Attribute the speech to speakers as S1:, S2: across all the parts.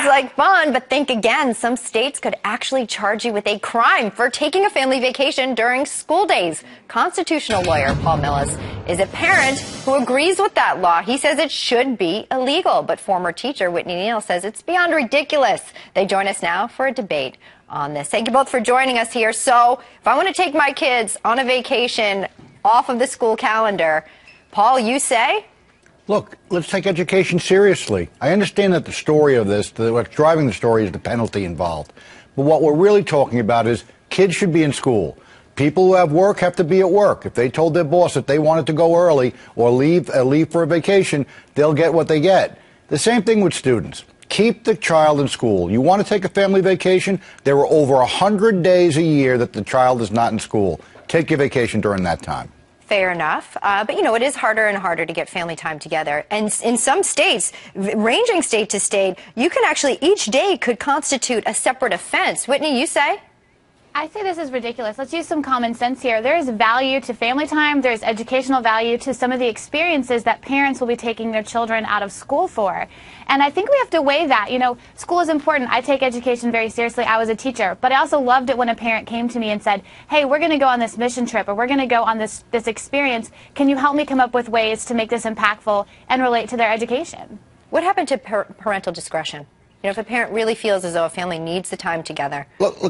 S1: like fun, but think again. Some states could actually charge you with a crime for taking a family vacation during school days. Constitutional lawyer Paul Millis is a parent who agrees with that law. He says it should be illegal, but former teacher Whitney Neal says it's beyond ridiculous. They join us now for a debate on this. Thank you both for joining us here. So if I want to take my kids on a vacation off of the school calendar, Paul, you say?
S2: Look, let's take education seriously. I understand that the story of this, what's driving the story is the penalty involved. But what we're really talking about is kids should be in school. People who have work have to be at work. If they told their boss that they wanted to go early or leave for a vacation, they'll get what they get. The same thing with students. Keep the child in school. You want to take a family vacation? There are over 100 days a year that the child is not in school. Take your vacation during that time.
S1: Fair enough. But, you know, it is harder and harder to get family time together. And in some states, ranging state to state, you can actually, each day could constitute a separate offense. Whitney, you say?
S3: I say this is ridiculous. Let's use some common sense here. There is value to family time. There's educational value to some of the experiences that parents will be taking their children out of school for. And I think we have to weigh that. You know, school is important. I take education very seriously. I was a teacher. But I also loved it when a parent came to me and said, hey, we're going to go on this mission trip, or we're going to go on this experience. Can you help me come up with ways to make this impactful and relate to their education?
S1: What happened to parental discretion? You know, if a parent really feels as though a family needs the time together.
S2: Look,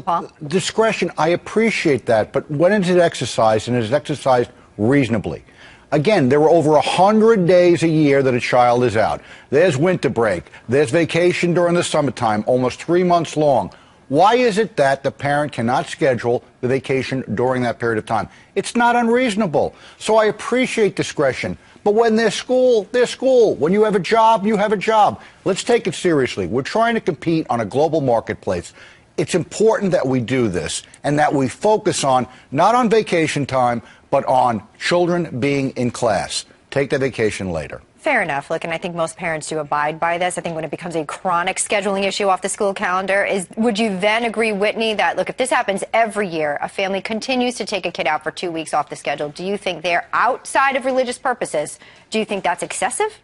S2: discretion, I appreciate that, but when is it exercised, and is it exercised reasonably? Again, there are over 100 days a year that a child is out. There's winter break. There's vacation during the summertime, almost 3 months long. Why is it that the parent cannot schedule the vacation during that period of time? It's not unreasonable. So I appreciate discretion. But when there's school, there's school. When you have a job, you have a job. Let's take it seriously. We're trying to compete on a global marketplace. It's important that we do this and that we focus on, not on vacation time, but on children being in class. Take the vacation later.
S1: Fair enough. Look, and I think most parents do abide by this. I think when it becomes a chronic scheduling issue off the school calendar, would you then agree, Whitney, that, look, if this happens every year, a family continues to take a kid out for 2 weeks off the schedule, do you think they're outside of religious purposes? Do you think that's excessive?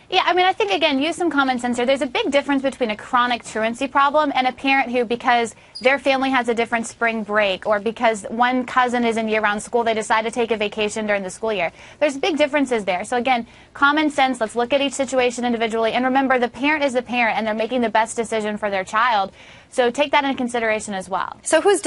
S3: Yeah, I mean, I think, again, use some common sense here. There's a big difference between a chronic truancy problem and a parent who, because their family has a different spring break or because one cousin is in year-round school, they decide to take a vacation during the school year. There's big differences there. So, again, common sense, let's look at each situation individually. And remember, the parent is the parent, and they're making the best decision for their child. So take that into consideration as well.
S1: So who's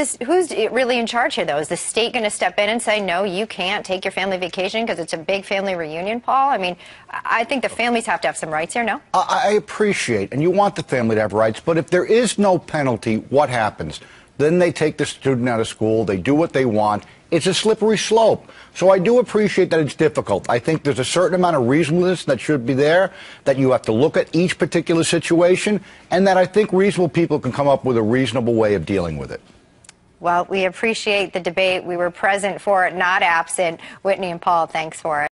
S1: really in charge here, though? Is the state going to step in and say, no, you can't take your family vacation because it's a big family reunion, Paul? I mean, I think the families have to have some rights here, no?
S2: I appreciate, and you want the family to have rights, but if there is no penalty, what happens? Then they take the student out of school, they do what they want. It's a slippery slope. So I do appreciate that it's difficult. I think there's a certain amount of reasonableness that should be there, that you have to look at each particular situation, and that I think reasonable people can come up with a reasonable way of dealing with it.
S1: Well, we appreciate the debate. We were present for it, not absent. Whitney and Paul, thanks for it.